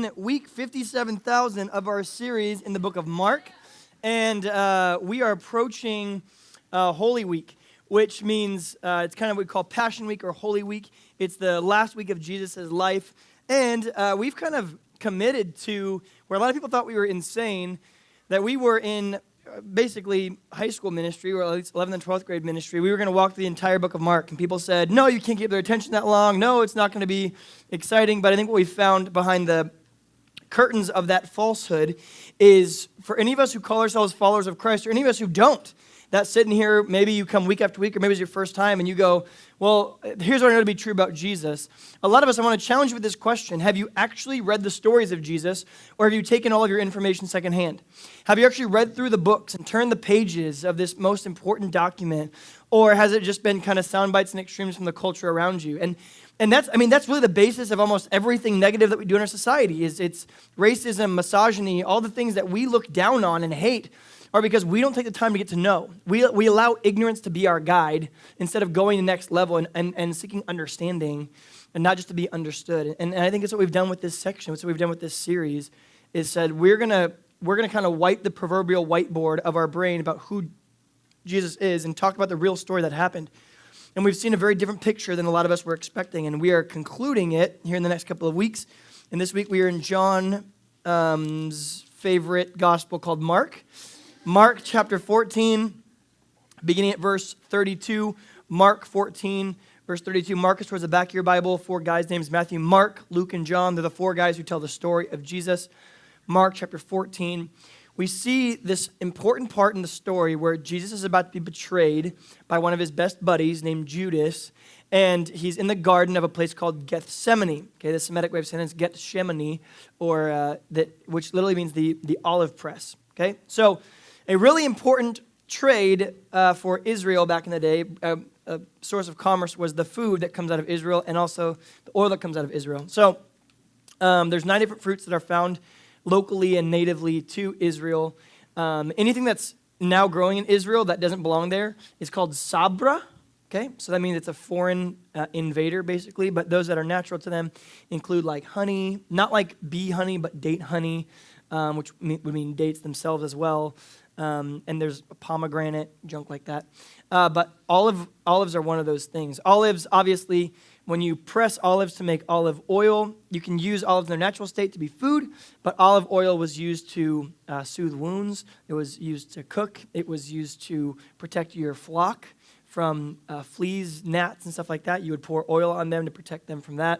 in week 57,000 of our series in the book of Mark, and we are approaching Holy Week, which means it's kind of what we call Passion Week or Holy Week. It's the last week of Jesus' life, and we've kind of committed to, where a lot of people thought we were insane, that we were in basically high school ministry, or at least 11th and 12th grade ministry. We were going to walk through the entire book of Mark, and people said, no, you can't keep their attention that long. No, it's not going to be exciting. But I think what we found behind the curtains of that falsehood is, for any of us who call ourselves followers of Christ, or any of us who don't, that's sitting here, maybe you come week after week, or maybe it's your first time, and you go, well, here's what I know to be true about Jesus. A lot of us, I want to challenge you with this question. Have you actually read the stories of Jesus, or have you taken all of your information secondhand? Have you actually read through the books and turned the pages of this most important document, or has it just been kind of sound bites and extremes from the culture around you? And that's really the basis of almost everything negative that we do in our society. It's racism, misogyny, all the things that we look down on and hate are because we don't take the time to get to know. We allow ignorance to be our guide instead of going to the next level and seeking understanding and not just to be understood. And I think it's what we've done with this section, it's what we've done with this series, is said we're gonna kind of wipe the proverbial whiteboard of our brain about who Jesus is and talk about the real story that happened. And we've seen a very different picture than a lot of us were expecting, and we are concluding it here in the next couple of weeks. And this week we are in John's favorite gospel called Mark. Mark chapter 14, beginning at verse 32. Mark 14, verse 32. Mark is towards the back of your Bible. Four guys' names: Matthew, Mark, Luke, and John. They're the four guys who tell the story of Jesus. Mark chapter 14. We see this important part in the story where Jesus is about to be betrayed by one of his best buddies named Judas, and he's in the garden of a place called Gethsemane. Okay, the Semitic way of saying it is Gethsemane, or which literally means the olive press. Okay, so a really important trade for Israel back in the day, a source of commerce was the food that comes out of Israel and also the oil that comes out of Israel. So there's 9 different fruits that are found locally and natively to Israel. Anything that's now growing in Israel that doesn't belong there is called sabra. Okay, so that means it's a foreign invader, basically. But those that are natural to them include like honey, not like bee honey, but date honey, which would mean dates themselves as well. And there's pomegranate, junk like that. But olives are one of those things. Olives, obviously, when you press olives to make olive oil, you can use olives in their natural state to be food, but olive oil was used to soothe wounds. It was used to cook. It was used to protect your flock from fleas, gnats, and stuff like that. You would pour oil on them to protect them from that.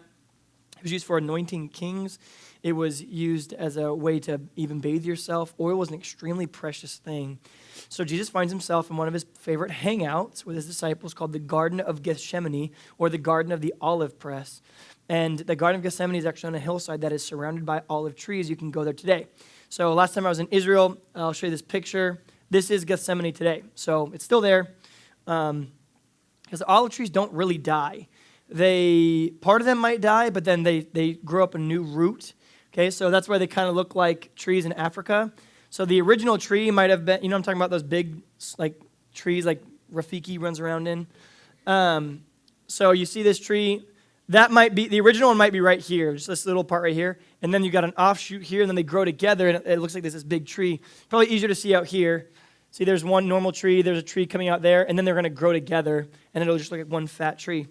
It was used for anointing kings. It was used as a way to even bathe yourself. Oil was an extremely precious thing. So Jesus finds himself in one of his favorite hangouts with his disciples called the Garden of Gethsemane, or the Garden of the Olive Press. And the Garden of Gethsemane is actually on a hillside that is surrounded by olive trees. You can go there today. So last time I was in Israel, I'll show you this picture. This is Gethsemane today. So it's still there. Because the olive trees don't really die. Part of them might die, but then they grow up a new root. Okay, so that's why they kind of look like trees in Africa. So the original tree might have been, I'm talking about those big like trees like Rafiki runs around in. So you see this tree, that might be, the original one might be right here, just this little part right here. And then you got an offshoot here, and then they grow together, and it looks like there's this big tree. Probably easier to see out here. See, there's one normal tree, there's a tree coming out there, and then they're going to grow together, and it'll just look like one fat tree.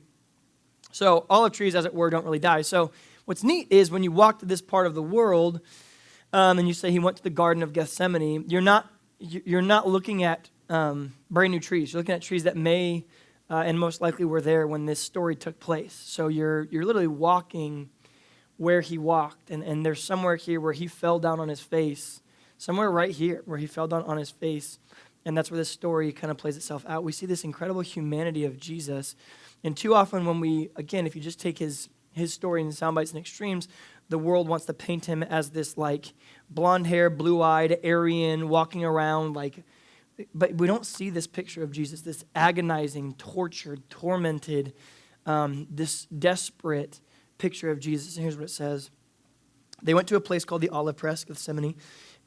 So olive trees, as it were, don't really die. So what's neat is when you walk to this part of the world, and you say he went to the Garden of Gethsemane, you're not looking at brand new trees. You're looking at trees that may and most likely were there when this story took place. So you're literally walking where he walked, and there's somewhere here where he fell down on his face, somewhere right here where he fell down on his face, and that's where this story kind of plays itself out. We see this incredible humanity of Jesus, and too often when if you just take his story in sound bites and extremes, the world wants to paint him as this like blonde hair, blue-eyed, Aryan, walking around but we don't see this picture of Jesus, this agonizing, tortured, tormented, this desperate picture of Jesus. And here's what it says. They went to a place called the Olive Press, Gethsemane,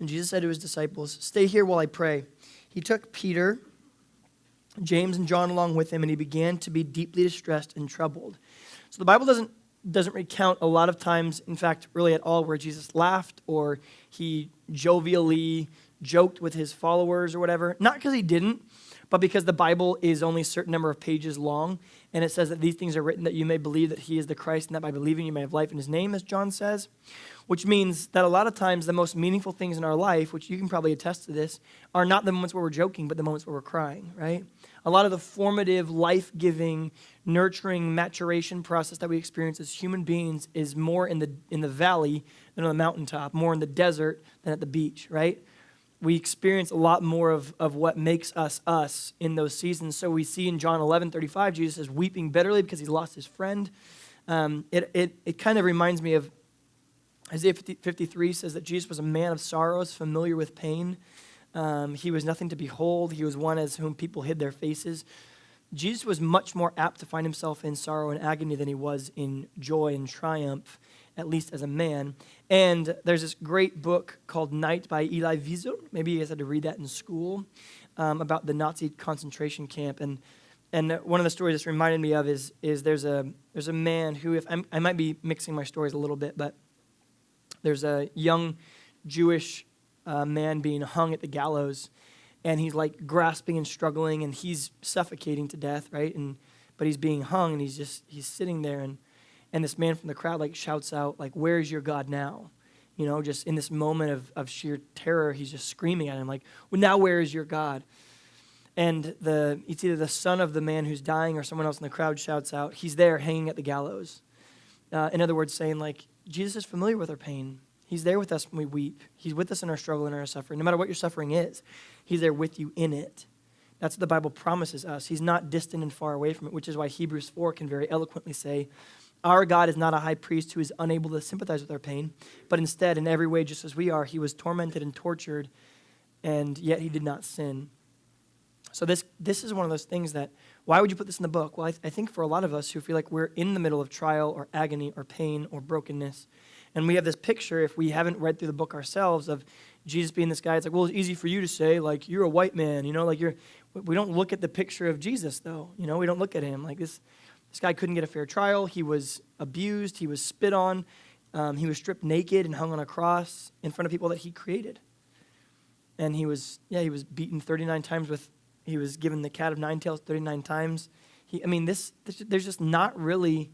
and Jesus said to his disciples, "Stay here while I pray." He took Peter, James, and John along with him, and he began to be deeply distressed and troubled. So the Bible doesn't doesn't recount a lot of times, in fact, really at all, where Jesus laughed or he jovially joked with his followers or whatever. Not because he didn't, but because the Bible is only a certain number of pages long, and it says that these things are written that you may believe that he is the Christ, and that by believing you may have life in his name, as John says, which means that a lot of times the most meaningful things in our life, which you can probably attest to this, are not the moments where we're joking, but the moments where we're crying, right? A lot of the formative, life-giving, nurturing maturation process that we experience as human beings is more in the valley than on the mountaintop, more in the desert than at the beach, right? We experience a lot more of what makes us us in those seasons. So we see in John 11:35, Jesus is weeping bitterly because he's lost his friend. It kind of reminds me of Isaiah 53 says that Jesus was a man of sorrows, familiar with pain. He was nothing to behold. He was one as whom people hid their faces. Jesus was much more apt to find himself in sorrow and agony than he was in joy and triumph, at least as a man. And there's this great book called Night by Elie Wiesel. Maybe you guys had to read that in school, about the Nazi concentration camp. And one of the stories this reminded me of is there's a man who, if I might be mixing my stories a little bit, but there's a young Jewish man being hung at the gallows, and he's like grasping and struggling, and he's suffocating to death, right? But he's being hung, and he's sitting there, and this man from the crowd like shouts out, like, "Where's your God now?" You know, just in this moment of sheer terror, he's just screaming at him, like, "Well, now where is your God?" And it's either the son of the man who's dying or someone else in the crowd shouts out, "He's there hanging at the gallows." In other words, saying like, Jesus is familiar with our pain. He's there with us when we weep. He's with us in our struggle and our suffering. No matter what your suffering is, he's there with you in it. That's what the Bible promises us. He's not distant and far away from it, which is why Hebrews 4 can very eloquently say, our God is not a high priest who is unable to sympathize with our pain, but instead, in every way, just as we are, he was tormented and tortured, and yet he did not sin. So this is one of those things that, why would you put this in the book? Well, I think for a lot of us who feel like we're in the middle of trial or agony or pain or brokenness, and we have this picture, if we haven't read through the book ourselves, of Jesus being this guy. It's like, well, it's easy for you to say, like, you're a white man, you know, like we don't look at the picture of Jesus, though. You know, we don't look at him. Like, this guy couldn't get a fair trial. He was abused. He was spit on. He was stripped naked and hung on a cross in front of people that he created. And he was beaten 39 times he was given the cat of nine tails 39 times. There's just not really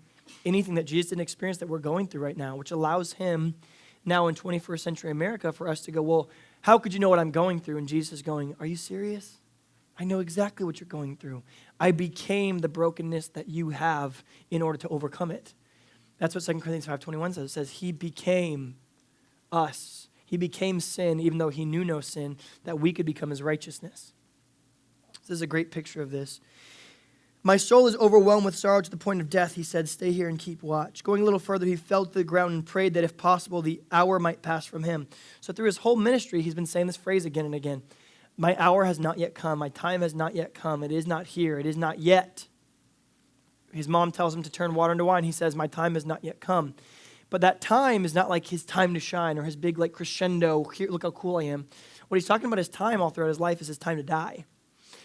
anything that Jesus didn't experience that we're going through right now, which allows him now in 21st century America for us to go, well, how could you know what I'm going through? And Jesus is going, are you serious? I know exactly what you're going through. I became the brokenness that you have in order to overcome it. That's what 2 Corinthians 5:21 says. It says he became us. He became sin, even though he knew no sin, that we could become his righteousness. This is a great picture of this. My soul is overwhelmed with sorrow to the point of death, he said. Stay here and keep watch. Going a little further, he fell to the ground and prayed that if possible, the hour might pass from him. So through his whole ministry, he's been saying this phrase again and again. My hour has not yet come. My time has not yet come. It is not here. It is not yet. His mom tells him to turn water into wine. He says, my time has not yet come. But that time is not like his time to shine or his big like crescendo, here, look how cool I am. What he's talking about his time all throughout his life is his time to die.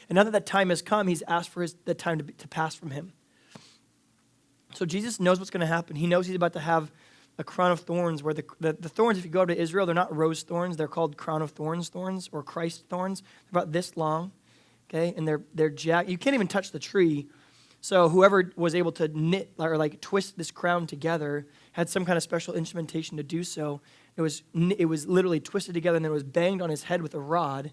And now that time has come, he's asked for the time to pass from him. So Jesus knows what's going to happen. He knows he's about to have a crown of thorns, where the thorns, if you go to Israel, they're not rose thorns. They're called crown of thorns or Christ thorns. They're about this long, okay? And they're jagged. You can't even touch the tree. So whoever was able to knit or like twist this crown together had some kind of special instrumentation to do so. It was literally twisted together, and then it was banged on his head with a rod.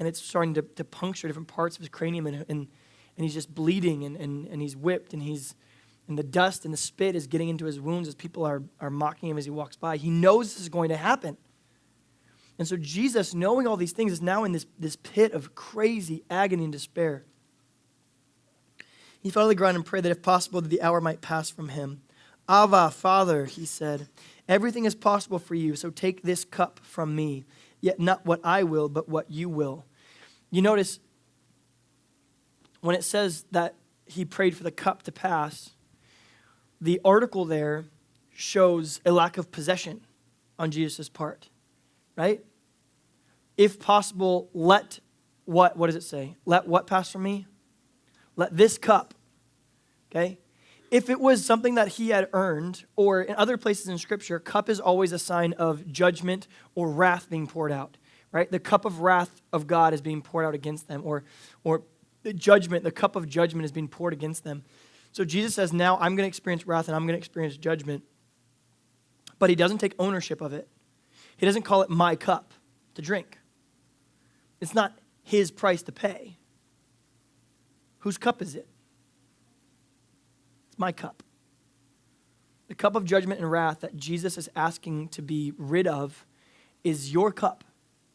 And it's starting to puncture different parts of his cranium, and he's just bleeding, and he's whipped, and the dust and the spit is getting into his wounds as people are mocking him as he walks by. He knows this is going to happen. And so Jesus, knowing all these things, is now in this pit of crazy agony and despair. He fell to the ground and prayed that if possible, that the hour might pass from him. Ava, Father, he said, everything is possible for you, so take this cup from me. Yet not what I will, but what you will. You notice when it says that he prayed for the cup to pass, the article there shows a lack of possession on Jesus' part, right? If possible, let what does it say? Let what pass from me? Let this cup, okay? if it was something that he had earned, or in other places in Scripture, cup is always a sign of judgment or wrath being poured out, right? The cup of wrath of God is being poured out against them, or the cup of judgment is being poured against them. So Jesus says, now I'm going to experience wrath and I'm going to experience judgment. But he doesn't take ownership of it. He doesn't call it my cup to drink. It's not his price to pay. Whose cup is it? It's my cup. The cup of judgment and wrath that Jesus is asking to be rid of is your cup.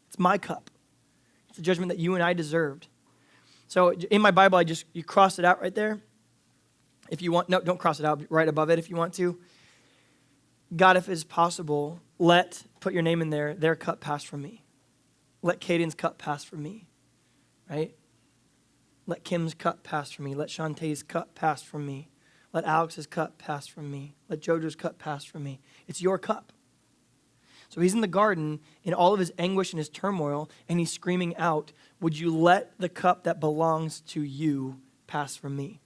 It's my cup. It's the judgment that you and I deserved. So in my Bible, you cross it out right there. If you want, no, don't cross it out, right above it if you want to. God, if it's possible, put your name in there, their cup pass from me. Let Caden's cup pass from me, right? Let Kim's cup pass from me. Let Shantae's cup pass from me. Let Alex's cup pass from me. Let Jojo's cup pass from me. It's your cup. So he's in the garden in all of his anguish and his turmoil, and he's screaming out, would you let the cup that belongs to you pass from me?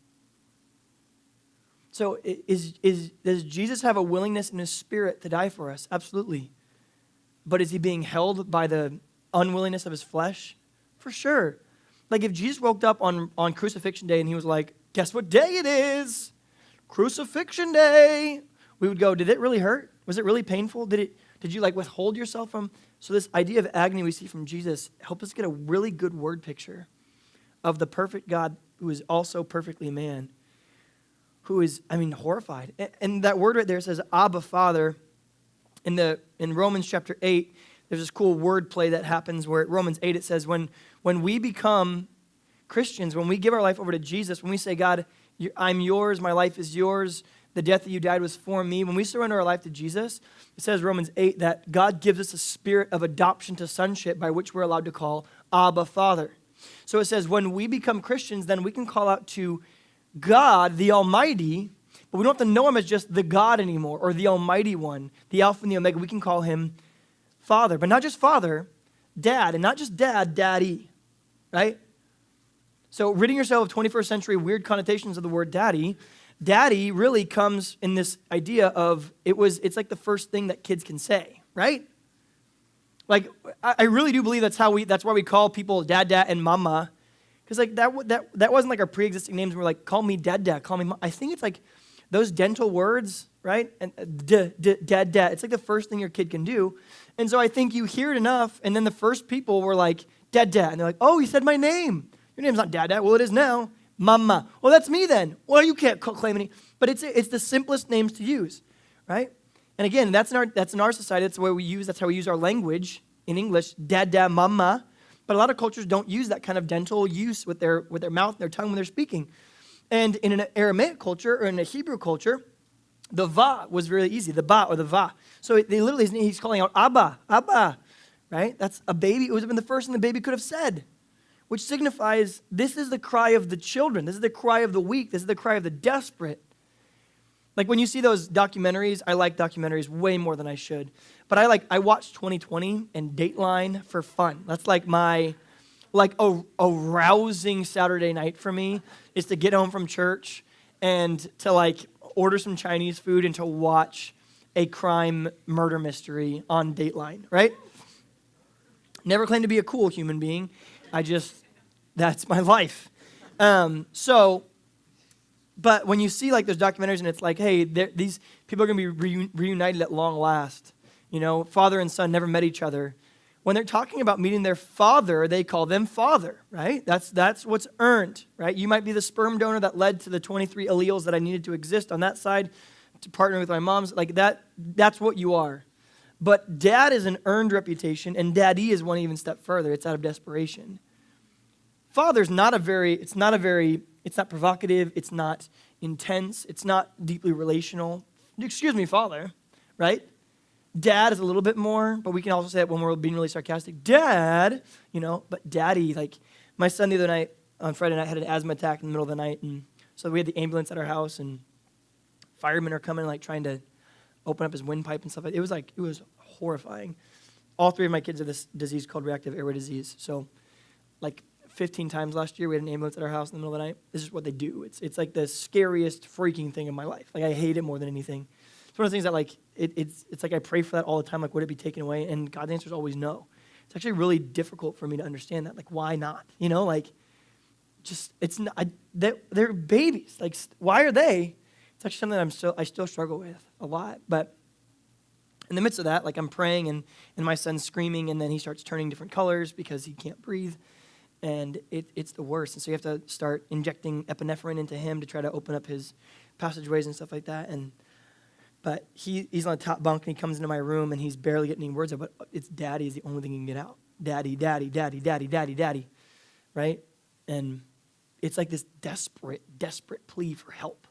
So does Jesus have a willingness in his spirit to die for us? Absolutely. But is he being held by the unwillingness of his flesh? For sure. Like if Jesus woke up on crucifixion day and he was like, guess what day it is? Crucifixion day. We would go, did it really hurt? Was it really painful? Did you withhold yourself from? So this idea of agony we see from Jesus help us get a really good word picture of the perfect God who is also perfectly man, who is, horrified. And that word right there says, Abba, Father. In Romans chapter 8, there's this cool word play that happens where at Romans 8 it says, when we become Christians, when we give our life over to Jesus, when we say, God, I'm yours, my life is yours, the death that you died was for me, when we surrender our life to Jesus, it says Romans 8 that God gives us a spirit of adoption to sonship by which we're allowed to call Abba, Father. So it says when we become Christians, then we can call out to God, the Almighty, but we don't have to know him as just the God anymore, or the Almighty One, the Alpha and the Omega. We can call him Father, but not just Father, Dad, and not just Dad, Daddy, right? So ridding yourself of 21st century weird connotations of the word daddy, daddy really comes in this idea of it's like the first thing that kids can say, right? Like, I really do believe that's why we call people dad, and mama. Because like that wasn't like our pre-existing names. We're like, call me dad, call me mom. I think it's like those dental words, right? And dad. It's like the first thing your kid can do. And so I think you hear it enough, and then the first people were like, dad. And they're like, oh, you said my name. Your name's not dad. Well, it is now. Mama. Well, that's me then. Well, you can't claim any. But it's the simplest names to use, right? And again, that's in our society. That's how we use our language in English, dad, mama. But a lot of cultures don't use that kind of dental use with their mouth and their tongue when they're speaking. And in an Aramaic culture or in a Hebrew culture, the va was really easy, the ba or the va. So he's calling out Abba, right? That's a baby. It would have been the first thing the baby could have said, which signifies this is the cry of the children. This is the cry of the weak. This is the cry of the desperate. Like when you see those documentaries, I like documentaries way more than I should. But I watch 2020 and Dateline for fun. That's like my, a rousing Saturday night for me is to get home from church and to order some Chinese food and to watch a crime murder mystery on Dateline, right? Never claimed to be a cool human being. That's my life. But when you see those documentaries and it's like, hey, these people are going to be reunited at long last. You know, father and son never met each other. When they're talking about meeting their father, they call them father, right? That's what's earned, right? You might be the sperm donor that led to the 23 alleles that I needed to exist on that side to partner with my mom's. That's what you are. But dad is an earned reputation, and daddy is one even step further. It's out of desperation. Father's not provocative, it's not intense, it's not deeply relational. Excuse me, father, right? Dad is a little bit more, but we can also say it when we're being really sarcastic. Dad, but daddy, my son the other night, on Friday night, had an asthma attack in the middle of the night, and so we had the ambulance at our house, and firemen are coming, trying to open up his windpipe and stuff. It was horrifying. All three of my kids have this disease called reactive airway disease, so 15 times last year. We had an ambulance at our house in the middle of the night. This is what they do. It's like the scariest freaking thing in my life. Like, I hate it more than anything. It's one of the things that, like, it's like I pray for that all the time. Like, would it be taken away? And God's answer is always no. It's actually really difficult for me to understand that. Like, why not? You know, like, just, it's not, they're babies. Like, why are they? It's actually something I still struggle with a lot. But in the midst of that, like, I'm praying, and my son's screaming, and then he starts turning different colors because he can't breathe. And it's the worst. And so you have to start injecting epinephrine into him to try to open up his passageways and stuff like that. But he's on the top bunk, and he comes into my room, and he's barely getting any words out, but it's daddy is the only thing he can get out. Daddy, daddy, daddy, daddy, daddy, daddy, right? And it's like this desperate plea for help.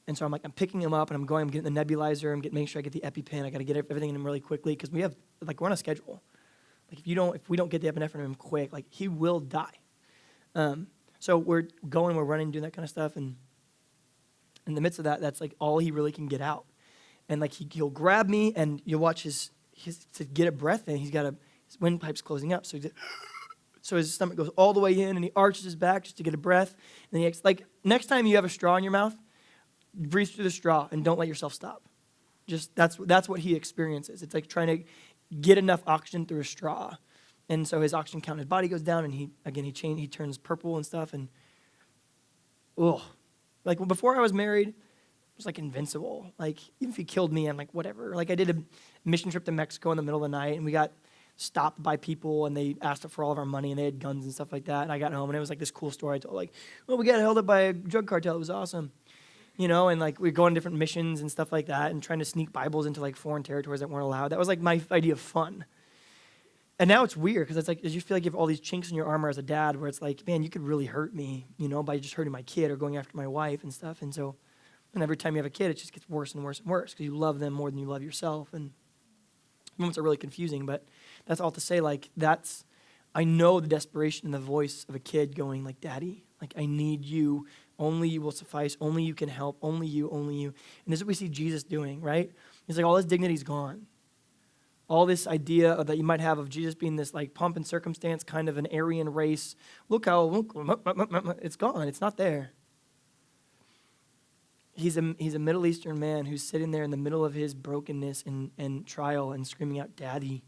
And so I'm picking him up, and I'm getting the nebulizer, making sure I get the EpiPen. I got to get everything in him really quickly because we're on a schedule. Like, if we don't get the epinephrine in him quick, like, he will die. So we're running, doing that kind of stuff, and in the midst of that, that's like all he really can get out. And like he'll grab me, and you'll watch his to get a breath in. His windpipe's closing up, so his stomach goes all the way in, and he arches his back just to get a breath. And like, next time you have a straw in your mouth, breathe through the straw and don't let yourself stop. Just that's what he experiences. It's like trying to get enough oxygen through a straw. And so his oxygen count in his body goes down, and he turns purple and stuff. And like, before I was married, it was like invincible. Like, even if he killed me, I'm like, whatever. Like, I did a mission trip to Mexico in the middle of the night, and we got stopped by people, and they asked for all of our money, and they had guns and stuff like that. And I got home, and it was like this cool story I told, like, well, we got held up by a drug cartel. It was awesome. You know, and like we go on different missions and stuff like that, and trying to sneak Bibles into like foreign territories that weren't allowed. That was like my idea of fun. And now it's weird because it's like, you feel like you have all these chinks in your armor as a dad, where it's like, man, you could really hurt me, you know, by just hurting my kid or going after my wife and stuff. And every time you have a kid, it just gets worse and worse and worse because you love them more than you love yourself. And moments are really confusing, but that's all to say, like, I know the desperation in the voice of a kid going like, Daddy, like, I need you. Only you will suffice. Only you can help. Only you, only you. And this is what we see Jesus doing, right? He's like, all his dignity's gone. All this idea that you might have of Jesus being this like pomp and circumstance, kind of an Aryan race. Look, it's gone. It's not there. He's a Middle Eastern man who's sitting there in the middle of his brokenness and trial and screaming out, Daddy.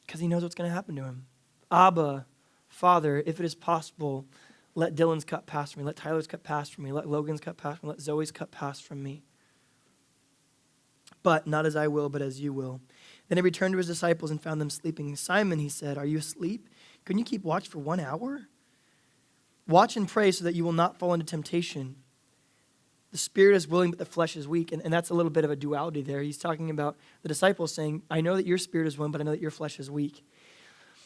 Because he knows what's going to happen to him. Abba, Father, if it is possible, let Dylan's cup pass from me. Let Tyler's cup pass from me. Let Logan's cup pass from me. Let Zoe's cup pass from me. But not as I will, but as you will. Then he returned to his disciples and found them sleeping. Simon, he said, are you asleep? Couldn't you keep watch for 1 hour? Watch and pray so that you will not fall into temptation. The spirit is willing, but the flesh is weak. And that's a little bit of a duality there. He's talking about the disciples saying, I know that your spirit is willing, but I know that your flesh is weak.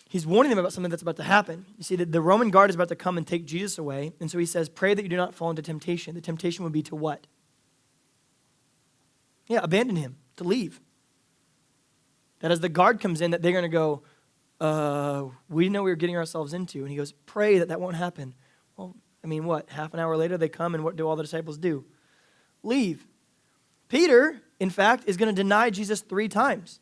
He's warning them about something that's about to happen. You see, the Roman guard is about to come and take Jesus away. And so he says, pray that you do not fall into temptation. The temptation would be to what? Yeah, abandon him, to leave. That as the guard comes in, that they're going to go, we know we were getting ourselves into. And he goes, pray that won't happen. Well, I mean, what? Half an hour later, they come, and what do all the disciples do? Leave. Peter, in fact, is going to deny Jesus 3 times.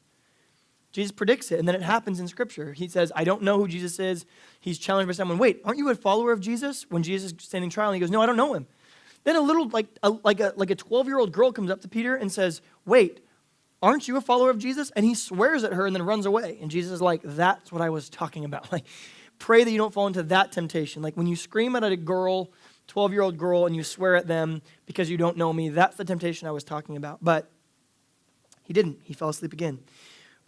Jesus predicts it, and then it happens in Scripture. He says, I don't know who Jesus is. He's challenged by someone. Wait, aren't you a follower of Jesus? When Jesus is standing trial, and he goes, no, I don't know him. Then a little, like a 12-year-old girl comes up to Peter and says, wait, aren't you a follower of Jesus? And he swears at her and then runs away. And Jesus is like, that's what I was talking about. Like, pray that you don't fall into that temptation. Like, when you scream at a girl, 12-year-old girl, and you swear at them because you don't know me, that's the temptation I was talking about. But he didn't. He fell asleep again.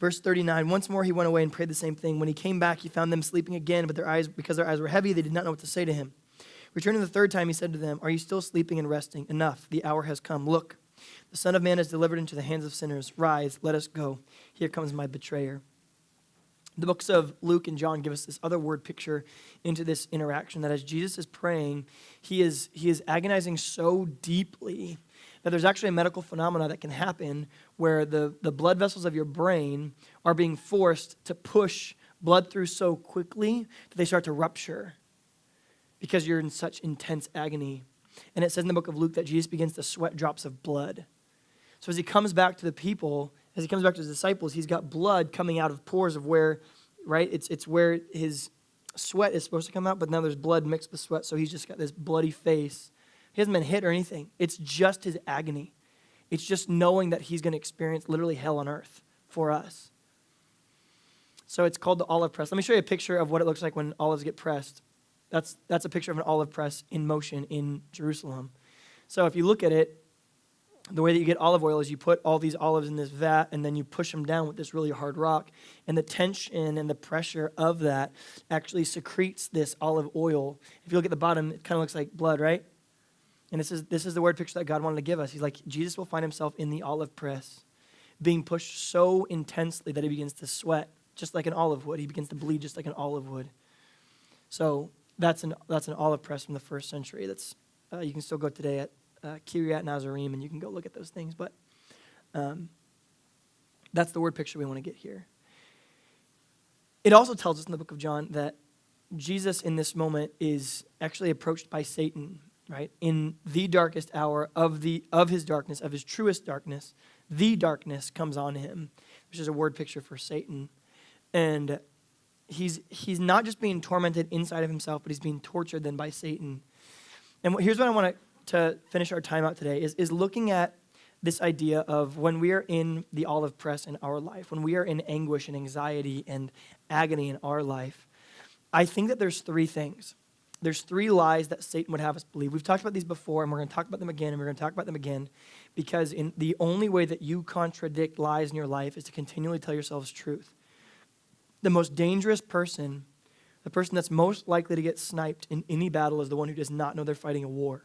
Verse 39, once more he went away and prayed the same thing. When he came back, he found them sleeping again, but because their eyes were heavy, they did not know what to say to him. Returning the 3rd time, he said to them, are you still sleeping and resting? Enough, the hour has come. Look, the Son of Man is delivered into the hands of sinners. Rise, let us go. Here comes my betrayer. The books of Luke and John give us this other word picture into this interaction, that as Jesus is praying, he is agonizing so deeply that there's actually a medical phenomena that can happen where the blood vessels of your brain are being forced to push blood through so quickly that they start to rupture because you're in such intense agony. And it says in the book of Luke that Jesus begins to sweat drops of blood. So as he comes back to the people, as he comes back to his disciples, he's got blood coming out of pores of where, right? It's where his sweat is supposed to come out, but now there's blood mixed with sweat, so he's just got this bloody face. He hasn't been hit or anything. It's just his agony. It's just knowing that he's going to experience literally hell on earth for us. So it's called the olive press. Let me show you a picture of what it looks like when olives get pressed. That's a picture of an olive press in motion in Jerusalem. So if you look at it, the way that you get olive oil is you put all these olives in this vat and then you push them down with this really hard rock. And the tension and the pressure of that actually secretes this olive oil. If you look at the bottom, it kind of looks like blood, right? And this is the word picture that God wanted to give us. He's like, Jesus will find himself in the olive press, being pushed so intensely that he begins to sweat, just like an olive would. He begins to bleed just like an olive would. So that's an olive press from the first century. That's you can still go today at Kiryat Nazarim, and you can go look at those things. But that's the word picture we want to get here. It also tells us in the book of John that Jesus in this moment is actually approached by Satan, right? In the darkest hour of his darkness, of his truest darkness, the darkness comes on him, which is a word picture for Satan. And he's not just being tormented inside of himself, but he's being tortured then by Satan. And here's what I want to finish our time out today is looking at this idea of when we are in the olive press in our life, when we are in anguish and anxiety and agony in our life. I think that there's three things. There's three lies that Satan would have us believe. We've talked about these before, and we're going to talk about them again, and we're going to talk about them again, because the only way that you contradict lies in your life is to continually tell yourselves truth. The most dangerous person, the person that's most likely to get sniped in any battle, is the one who does not know they're fighting a war.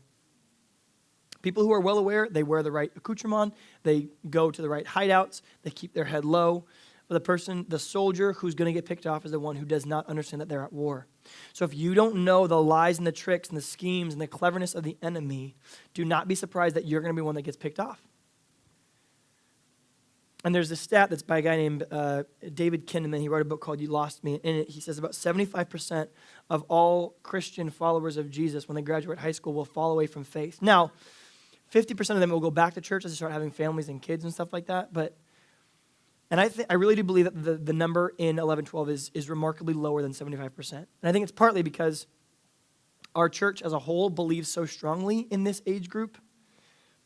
People who are well aware, they wear the right accoutrement, they go to the right hideouts, they keep their head low. But the soldier who's going to get picked off is the one who does not understand that they're at war. So if you don't know the lies and the tricks and the schemes and the cleverness of the enemy, do not be surprised that you're going to be one that gets picked off. And there's this stat that's by a guy named David Kinnaman. He wrote a book called You Lost Me. In it, he says about 75% of all Christian followers of Jesus, when they graduate high school, will fall away from faith. Now, 50% of them will go back to church as they start having families and kids and stuff like that. And I really do believe that the number in 11-12 is remarkably lower than 75%. And I think it's partly because our church as a whole believes so strongly in this age group,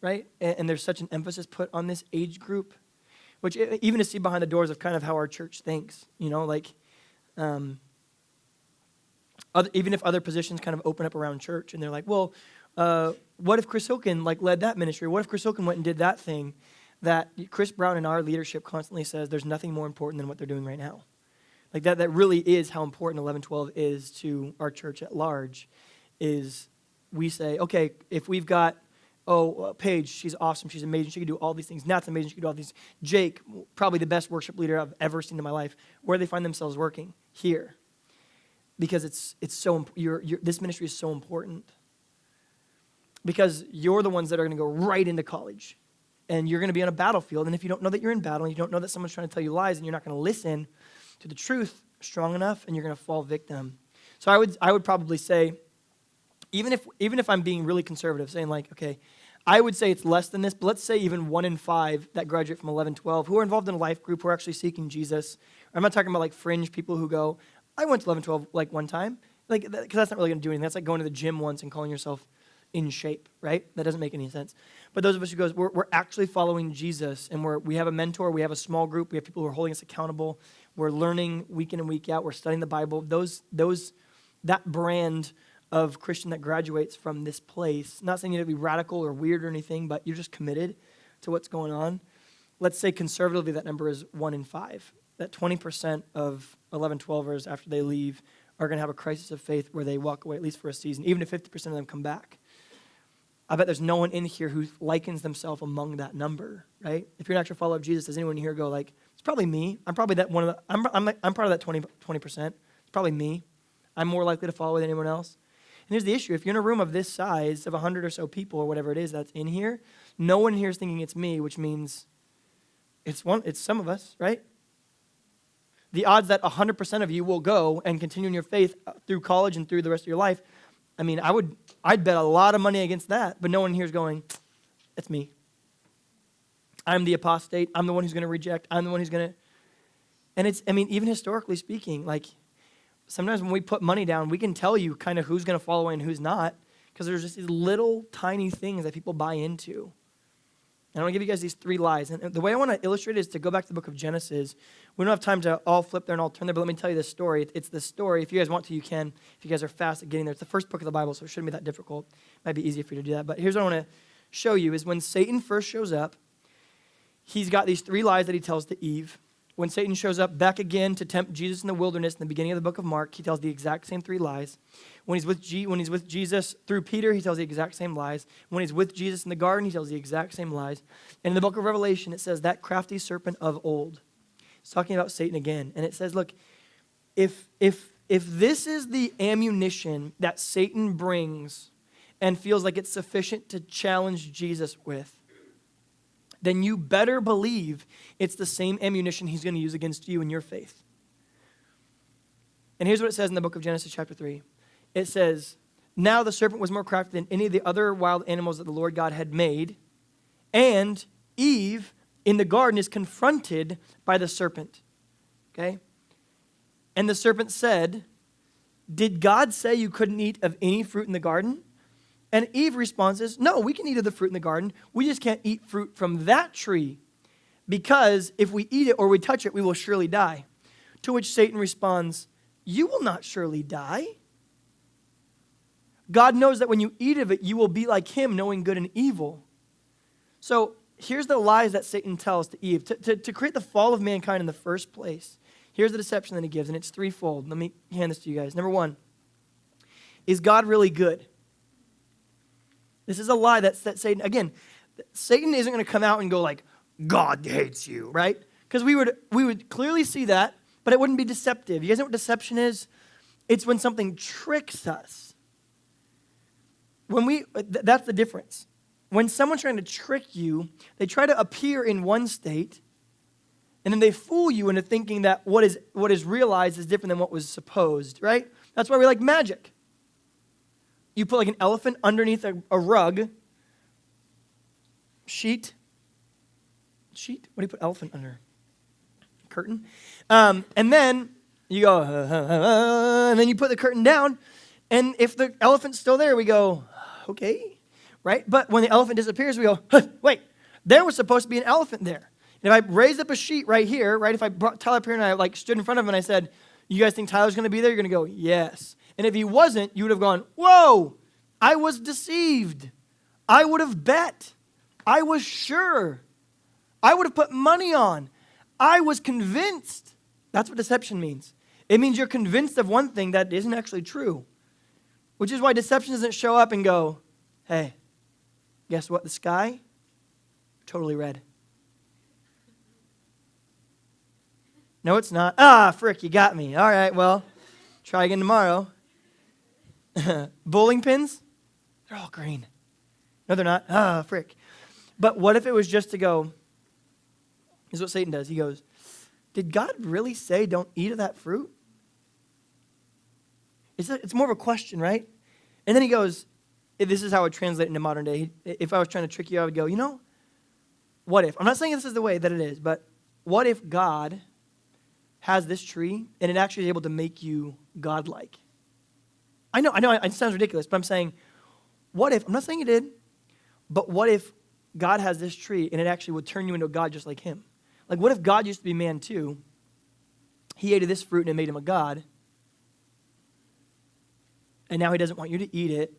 right? And there's such an emphasis put on this age group, which even to see behind the doors of kind of how our church thinks, even if other positions kind of open up around church and they're like, well, what if Chris Hilkin led that ministry? What if Chris Hilkin went and did that thing? That Chris Brown in our leadership constantly says there's nothing more important than what they're doing right now. That really is how important 11-12 is to our church at large, is we say, okay, if we've got, Paige, she's awesome, she's amazing, she can do all these things. Nat's amazing, she can do all these. Jake, probably the best worship leader I've ever seen in my life. Where do they find themselves working? Here. Because it's so, this ministry is so important. Because you're the ones that are going to go right into college. And you're going to be on a battlefield, and if you don't know that you're in battle, and you don't know that someone's trying to tell you lies, and you're not going to listen to the truth strong enough, and you're going to fall victim. So I would probably say, even if I'm being really conservative, saying okay, I would say it's less than this, but let's say even 1 in 5 that graduate from 11-12 who are involved in a life group who are actually seeking Jesus. I'm not talking about fringe people who go, I went to 11-12 one time, because that's not really going to do anything. That's like going to the gym once and calling yourself in shape, right? That doesn't make any sense. But those of us who goes, we're actually following Jesus, and we have a mentor, we have a small group, we have people who are holding us accountable, we're learning week in and week out, we're studying the Bible. That brand of Christian that graduates from this place, not saying you have to be radical or weird or anything, but you're just committed to what's going on. Let's say conservatively that number is 1 in 5. That 20% of 11-12ers after they leave are going to have a crisis of faith where they walk away at least for a season, even if 50% of them come back. I bet there's no one in here who likens themselves among that number, right? If you're an actual follower of Jesus, does anyone here go it's probably me. I'm probably that one of the, I'm part of that 20%. It's probably me. I'm more likely to follow than anyone else. And here's the issue. If you're in a room of this size, of 100 or so people or whatever it is that's in here, no one here is thinking it's me, which means it's some of us, right? The odds that 100% of you will go and continue in your faith through college and through the rest of your life, I'd bet a lot of money against that, but no one here is going, it's me. I'm the apostate. I'm the one who's going to reject. I'm the one who's going to, and even historically speaking, sometimes when we put money down, we can tell you kind of who's going to fall away and who's not, because there's just these little tiny things that people buy into. And I want to give you guys these 3 lies. And the way I want to illustrate it is to go back to the book of Genesis. We don't have time to all flip there and all turn there, but let me tell you this story. It's the story. If you guys want to, you can. If you guys are fast at getting there. It's the first book of the Bible, so it shouldn't be that difficult. It might be easy for you to do that. But here's what I want to show you is when Satan first shows up, he's got these 3 lies that he tells to Eve. When Satan shows up back again to tempt Jesus in the wilderness in the beginning of the book of Mark, he tells the exact same 3 lies. When he's with Jesus through Peter, he tells the exact same lies. When he's with Jesus in the garden, he tells the exact same lies. And in the book of Revelation, it says that crafty serpent of old. It's talking about Satan again. And it says, look, if this is the ammunition that Satan brings and feels like it's sufficient to challenge Jesus with, then you better believe it's the same ammunition he's going to use against you in your faith. And here's what it says in the book of Genesis chapter 3. It says, now the serpent was more crafty than any of the other wild animals that the Lord God had made, and Eve in the garden is confronted by the serpent. Okay? And the serpent said, did God say you couldn't eat of any fruit in the garden? And Eve responds, no, we can eat of the fruit in the garden. We just can't eat fruit from that tree because if we eat it or we touch it, we will surely die. To which Satan responds, you will not surely die. God knows that when you eat of it, you will be like him, knowing good and evil. So here's the lies that Satan tells to Eve. To create the fall of mankind in the first place, here's the deception that he gives, and it's threefold. Let me hand this to you guys. Number 1, is God really good? This is a lie that Satan, again, Satan isn't going to come out and go like, God hates you, right? Because we would clearly see that, but it wouldn't be deceptive. You guys know what deception is? It's when something tricks us. That's the difference. When someone's trying to trick you, they try to appear in one state, and then they fool you into thinking that what is realized is different than what was supposed, right? That's why we like magic. You put like an elephant underneath a rug. Sheet? What do you put elephant under? Curtain? And then you go, and then you put the curtain down. And if the elephant's still there, we go, okay, right? But when the elephant disappears, we go, wait, there was supposed to be an elephant there. And if I raised up a sheet right here, right? If I brought Tyler up here and I like stood in front of him and I said, you guys think Tyler's going to be there? You're going to go, yes. And if he wasn't, you would have gone, whoa, I was deceived. I would have bet. I was sure. I would have put money on. I was convinced. That's what deception means. It means you're convinced of one thing that isn't actually true, which is why deception doesn't show up and go, hey, guess what? The sky, totally red. No, it's not. Ah, frick, you got me. All right, well, try again tomorrow. Bowling pins, they're all green. No, they're not. Ah, frick. But what if it was just to go, here's what Satan does. He goes, did God really say don't eat of that fruit? It's more of a question, right? And then he goes, this is how it would translate into modern day. If I was trying to trick you, I would go, what if? I'm not saying this is the way that it is, but what if God has this tree and it actually is able to make you godlike? I know, it sounds ridiculous, but I'm saying, what if, I'm not saying it did, but what if God has this tree and it actually would turn you into a god just like him? Like, what if God used to be man too? He ate of this fruit and it made him a god. And now he doesn't want you to eat it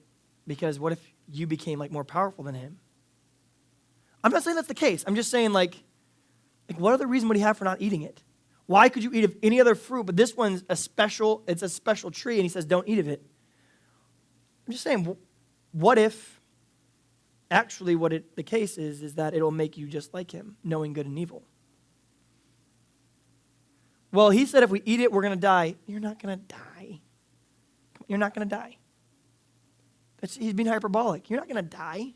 because what if you became like more powerful than him? I'm not saying that's the case. I'm just saying like what other reason would he have for not eating it? Why could you eat of any other fruit? But this one's it's a special tree and he says don't eat of it. I'm just saying, what if actually the case is that it'll make you just like him, knowing good and evil? Well, he said if we eat it, we're going to die. You're not going to die. You're not going to die. He's being hyperbolic. You're not going to die.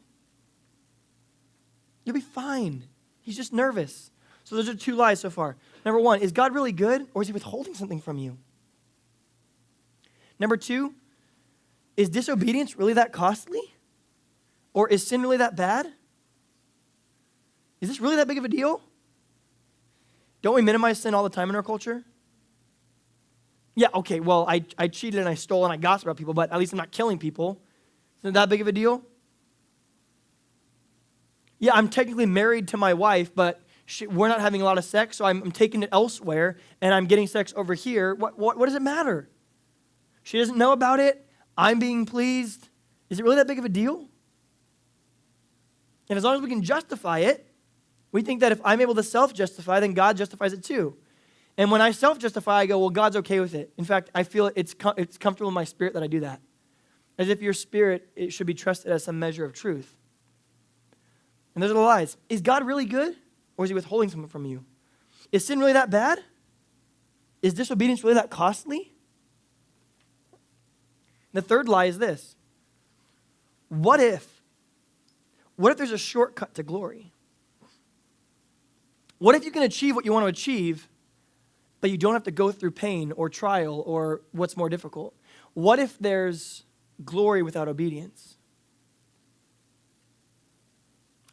You'll be fine. He's just nervous. So those are 2 lies so far. Number 1, is God really good or is he withholding something from you? Number 2, is disobedience really that costly? Or is sin really that bad? Is this really that big of a deal? Don't we minimize sin all the time in our culture? Yeah, okay, well, I cheated and I stole and I gossiped about people, but at least I'm not killing people. Isn't that big of a deal? Yeah, I'm technically married to my wife, but we're not having a lot of sex, so I'm taking it elsewhere, and I'm getting sex over here. What does it matter? She doesn't know about it. I'm being pleased. Is it really that big of a deal? And as long as we can justify it, we think that if I'm able to self-justify, then God justifies it too. And when I self-justify, I go, well, God's okay with it. In fact, I feel it's comfortable in my spirit that I do that. As if your spirit, it should be trusted as some measure of truth. And those are the lies. Is God really good, or is he withholding something from you? Is sin really that bad? Is disobedience really that costly? The third lie is this. What if there's a shortcut to glory? What if you can achieve what you want to achieve, but you don't have to go through pain or trial or what's more difficult? What if there's glory without obedience?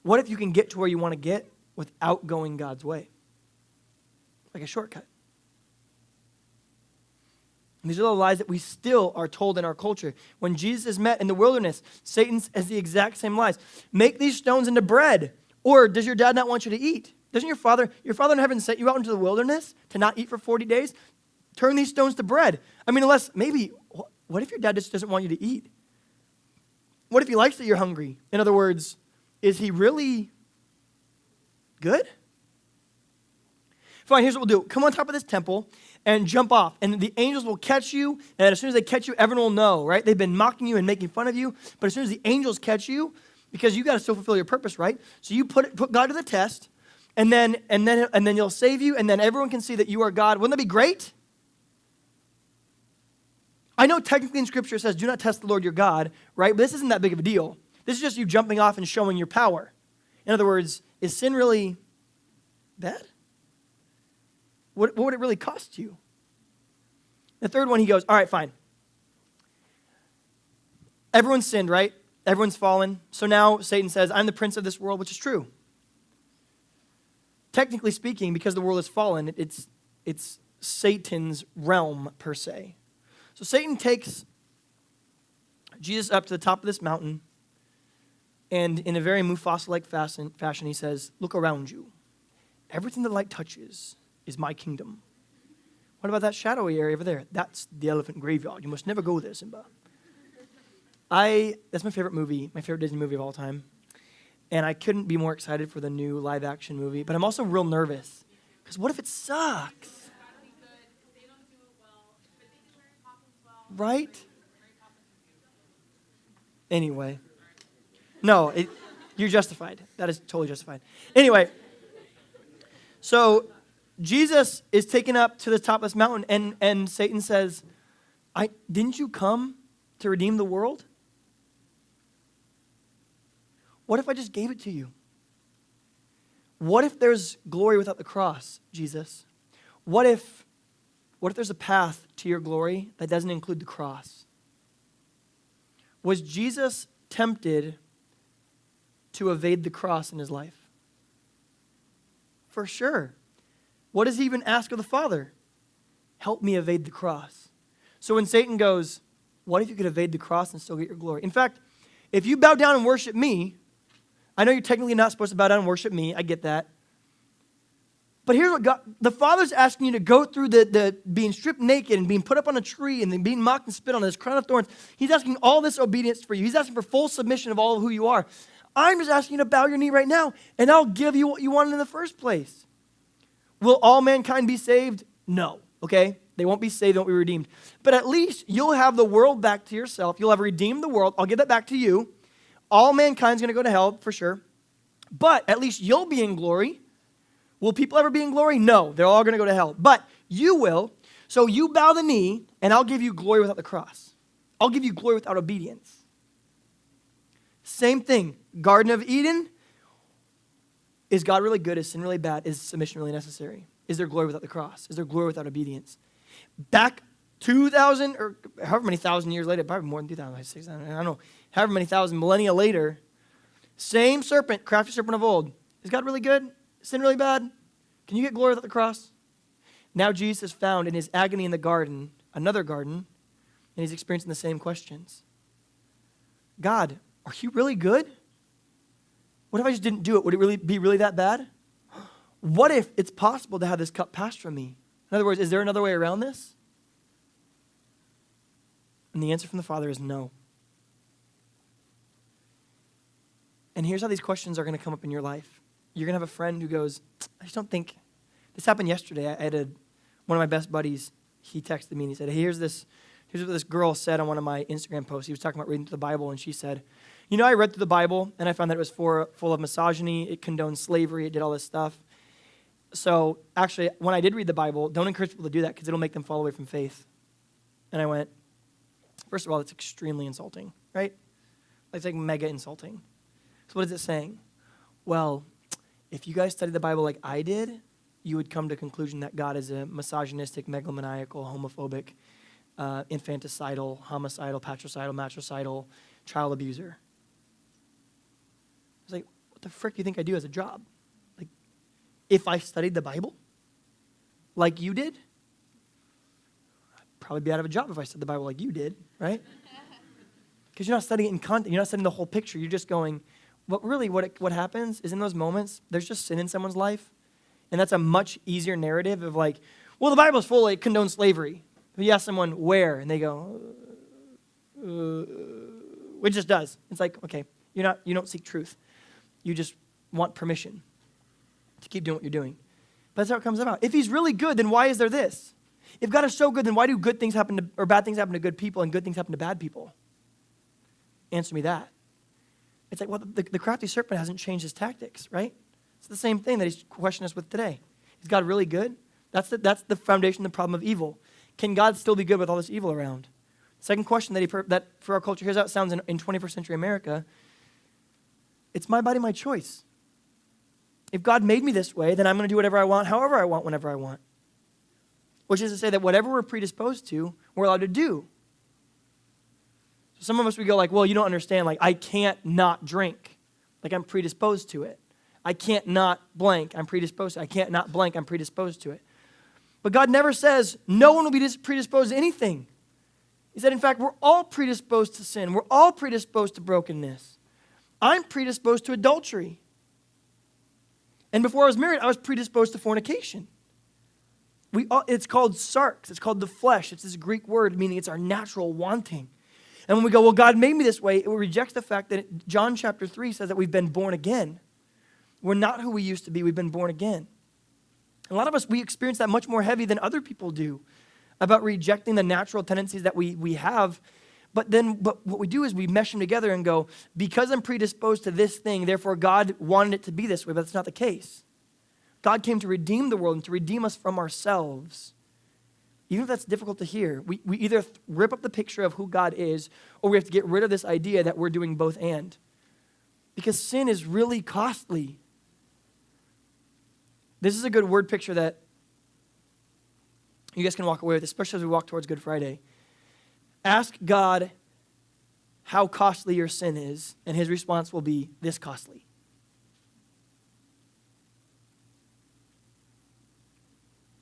What if you can get to where you want to get without going God's way? Like a shortcut. And these are the lies that we still are told in our culture. When Jesus is met in the wilderness, Satan says the exact same lies. Make these stones into bread. Or does your dad not want you to eat? Doesn't your father in heaven sent you out into the wilderness to not eat for 40 days? Turn these stones to bread. I mean, unless maybe, what if your dad just doesn't want you to eat? What if he likes that you're hungry? In other words, is he really good? Fine, here's what we'll do. Come on top of this temple and jump off. And the angels will catch you. And as soon as they catch you, everyone will know, right? They've been mocking you and making fun of you. But as soon as the angels catch you, because you got to still fulfill your purpose, right? So you put God to the test. And then he'll save you. And then everyone can see that you are God. Wouldn't that be great? I know technically in Scripture it says, do not test the Lord your God, right? But this isn't that big of a deal. This is just you jumping off and showing your power. In other words, is sin really bad? What would it really cost you? The third one, he goes, all right, fine. Everyone's sinned, right? Everyone's fallen. So now Satan says, I'm the prince of this world, which is true. Technically speaking, because the world is fallen, it's Satan's realm per se. So Satan takes Jesus up to the top of this mountain, and in a very Mufasa-like fashion, he says, look around you. Everything the light touches is my kingdom. What about that shadowy area over there? That's the elephant graveyard. You must never go there, Simba. That's my favorite movie, my favorite Disney movie of all time. And I couldn't be more excited for the new live-action movie, but I'm also real nervous. Because what if it sucks? Right? Anyway. No, you're justified. That is totally justified. Anyway, so Jesus is taken up to the top of this mountain, and Satan says, didn't you come to redeem the world? What if I just gave it to you? What if there's glory without the cross, Jesus? What if there's a path to your glory that doesn't include the cross? Was Jesus tempted to evade the cross in his life? For sure. What does he even ask of the Father? Help me evade the cross. So when Satan goes, what if you could evade the cross and still get your glory? In fact, if you bow down and worship me, I know you're technically not supposed to bow down and worship me. I get that. But here's what God, the Father's asking you to go through the being stripped naked and being put up on a tree and then being mocked and spit on, this crown of thorns. He's asking all this obedience for you. He's asking for full submission of all of who you are. I'm just asking you to bow your knee right now, and I'll give you what you wanted in the first place. Will all mankind be saved? No, okay? They won't be saved, they won't be redeemed. But at least you'll have the world back to yourself. You'll have redeemed the world. I'll give that back to you. All mankind's going to go to hell, for sure. But at least you'll be in glory. Will people ever be in glory? No, they're all going to go to hell. But you will. So you bow the knee, and I'll give you glory without the cross. I'll give you glory without obedience. Same thing. Garden of Eden. Is God really good? Is sin really bad? Is submission really necessary? Is there glory without the cross? Is there glory without obedience? Back 2,000 or however many thousand years later, probably more than 2,000, 6,000, I don't know, however many thousand millennia later, same serpent, crafty serpent of old. Is God really good? Is sin really bad? Can you get glory without the cross? Now Jesus is found in his agony in the garden, another garden, and he's experiencing the same questions. God, are you really good? What if I just didn't do it? Would it really be really that bad? What if it's possible to have this cup passed from me? In other words, is there another way around this? And the answer from the Father is no. And here's how these questions are going to come up in your life. You're going to have a friend who goes, I just don't think, this happened yesterday. I had one of my best buddies, he texted me and he said, hey, here's what this girl said on one of my Instagram posts. He was talking about reading through the Bible, and she said, I read through the Bible, and I found that it was full of misogyny, it condoned slavery, it did all this stuff. So actually, when I did read the Bible, don't encourage people to do that because it'll make them fall away from faith. And I went, first of all, it's extremely insulting, right? It's like mega insulting. So what is it saying? Well, if you guys studied the Bible like I did, you would come to the conclusion that God is a misogynistic, megalomaniacal, homophobic, infanticidal, homicidal, patricidal, matricidal, child abuser. I was like, what the frick do you think I do as a job? Like, if I studied the Bible like you did, I'd probably be out of a job if I studied the Bible like you did, right? Because you're not studying it in content. You're not studying the whole picture. You're just going, but really what happens is in those moments, there's just sin in someone's life. And that's a much easier narrative of like, well, the Bible's full, it condones slavery. If you ask someone where, and they go, it just does. It's like, okay, you don't seek truth. You just want permission to keep doing what you're doing. But that's how it comes about. If he's really good, then why is there this? If God is so good, then why do good things happen to, or bad things happen to good people and good things happen to bad people? Answer me that. It's like, well, the crafty serpent hasn't changed his tactics, right? It's the same thing that he's questioning us with today. Is God really good? That's the foundation, the problem of evil. Can God still be good with all this evil around? Second question that for our culture, here's how it sounds in 21st century America. It's my body, my choice. If God made me this way, then I'm going to do whatever I want, however I want, whenever I want. Which is to say that whatever we're predisposed to, we're allowed to do. So some of us, we go like, well, you don't understand. Like, I can't not drink. Like, I'm predisposed to it. I can't not blank. I'm predisposed to it. I can't not blank. I'm predisposed to it. But God never says no one will be predisposed to anything. He said, in fact, we're all predisposed to sin. We're all predisposed to brokenness. I'm predisposed to adultery. And before I was married, I was predisposed to fornication. It's called sarx. It's called the flesh. It's this Greek word meaning it's our natural wanting. And when we go, well, God made me this way, it rejects the fact that John chapter 3 says that we've been born again. We're not who we used to be. We've been born again. A lot of us, we experience that much more heavy than other people do about rejecting the natural tendencies that we have. But what we do is we mesh them together and go, because I'm predisposed to this thing, therefore God wanted it to be this way, but that's not the case. God came to redeem the world and to redeem us from ourselves. Even if that's difficult to hear, we either rip up the picture of who God is, or we have to get rid of this idea that we're doing both and. Because sin is really costly. This is a good word picture that you guys can walk away with, especially as we walk towards Good Friday. Ask God how costly your sin is, and his response will be this costly.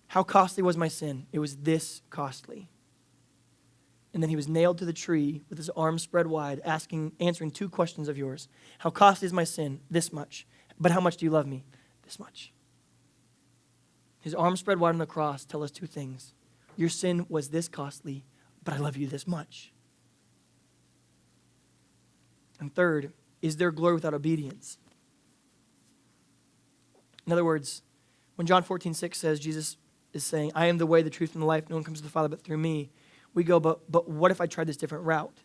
How costly was my sin? It was this costly. And then he was nailed to the tree with his arms spread wide, answering two questions of yours. How costly is my sin? This much. But how much do you love me? This much. His arms spread wide on the cross tell us two things. Your sin was this costly, but I love you this much. And third, is there glory without obedience? In other words, when John 14:6 says Jesus is saying, I am the way, the truth, and the life. No one comes to the Father but through me. We go, but what if I tried this different route?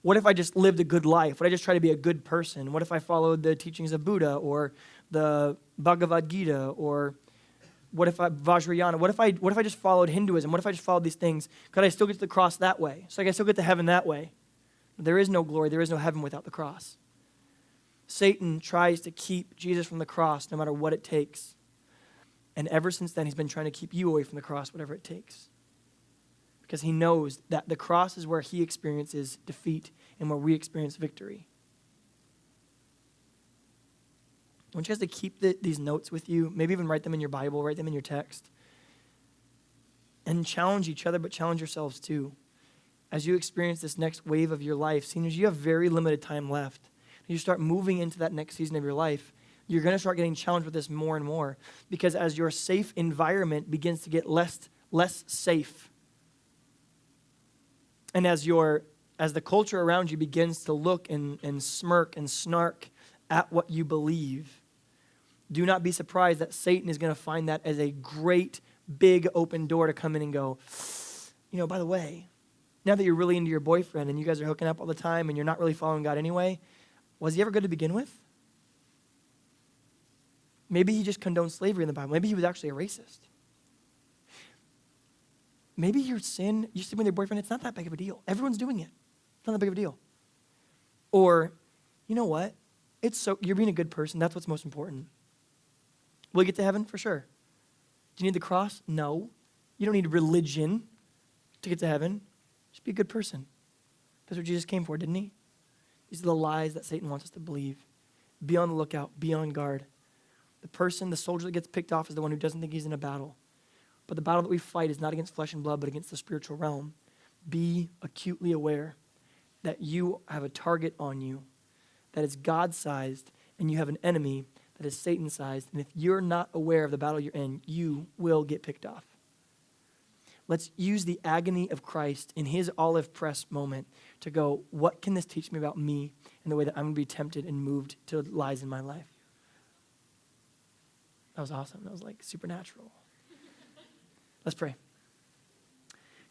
What if I just lived a good life? What if I just tried to be a good person? What if I followed the teachings of Buddha or the Bhagavad Gita or what if Vajrayana? What if I just followed Hinduism? What if I just followed these things? Could I still get to the cross that way? So I can still get to heaven that way. There is no glory. There is no heaven without the cross. Satan tries to keep Jesus from the cross no matter what it takes. And ever since then, he's been trying to keep you away from the cross, whatever it takes. Because he knows that the cross is where he experiences defeat and where we experience victory. I want you guys to keep these notes with you, maybe even write them in your Bible, write them in your text. and challenge each other, but challenge yourselves too. As you experience this next wave of your life, seniors, you have very limited time left. You start moving into that next season of your life, you're going to start getting challenged with this more and more, because as your safe environment begins to get less safe, and as the culture around you begins to look and smirk and snark at what you believe, do not be surprised that Satan is going to find that as a great, big open door to come in and go, by the way, now that you're really into your boyfriend and you guys are hooking up all the time and you're not really following God anyway, was he ever good to begin with? Maybe he just condoned slavery in the Bible. Maybe he was actually a racist. Maybe your sin, you sleep with your boyfriend, it's not that big of a deal. Everyone's doing it. It's not that big of a deal. Or, you know what? You're being a good person. That's what's most important. Will you get to heaven? For sure. Do you need the cross? No. You don't need religion to get to heaven. Just be a good person. That's what Jesus came for, didn't he? These are the lies that Satan wants us to believe. Be on the lookout. Be on guard. The soldier that gets picked off is the one who doesn't think he's in a battle. But the battle that we fight is not against flesh and blood, but against the spiritual realm. Be acutely aware that you have a target on you that is God-sized, and you have an enemy that is Satan-sized. And if you're not aware of the battle you're in, you will get picked off. Let's use the agony of Christ in his olive press moment to go, what can this teach me about me and the way that I'm going to be tempted and moved to lies in my life? That was awesome. That was like supernatural. Let's pray.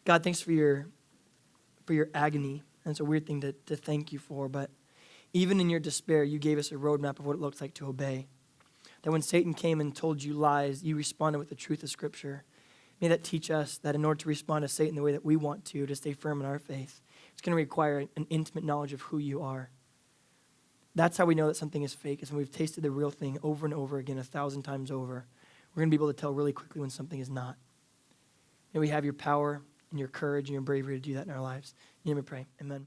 God, thanks for your agony. And it's a weird thing to thank you for, but even in your despair, you gave us a roadmap of what it looks like to obey. That when Satan came and told you lies, you responded with the truth of Scripture. May that teach us that in order to respond to Satan the way that we want to stay firm in our faith, it's going to require an intimate knowledge of who you are. That's how we know that something is fake, is when we've tasted the real thing over and over again, 1,000 times over. We're going to be able to tell really quickly when something is not. May we have your power and your courage and your bravery to do that in our lives. In your name we pray. Amen.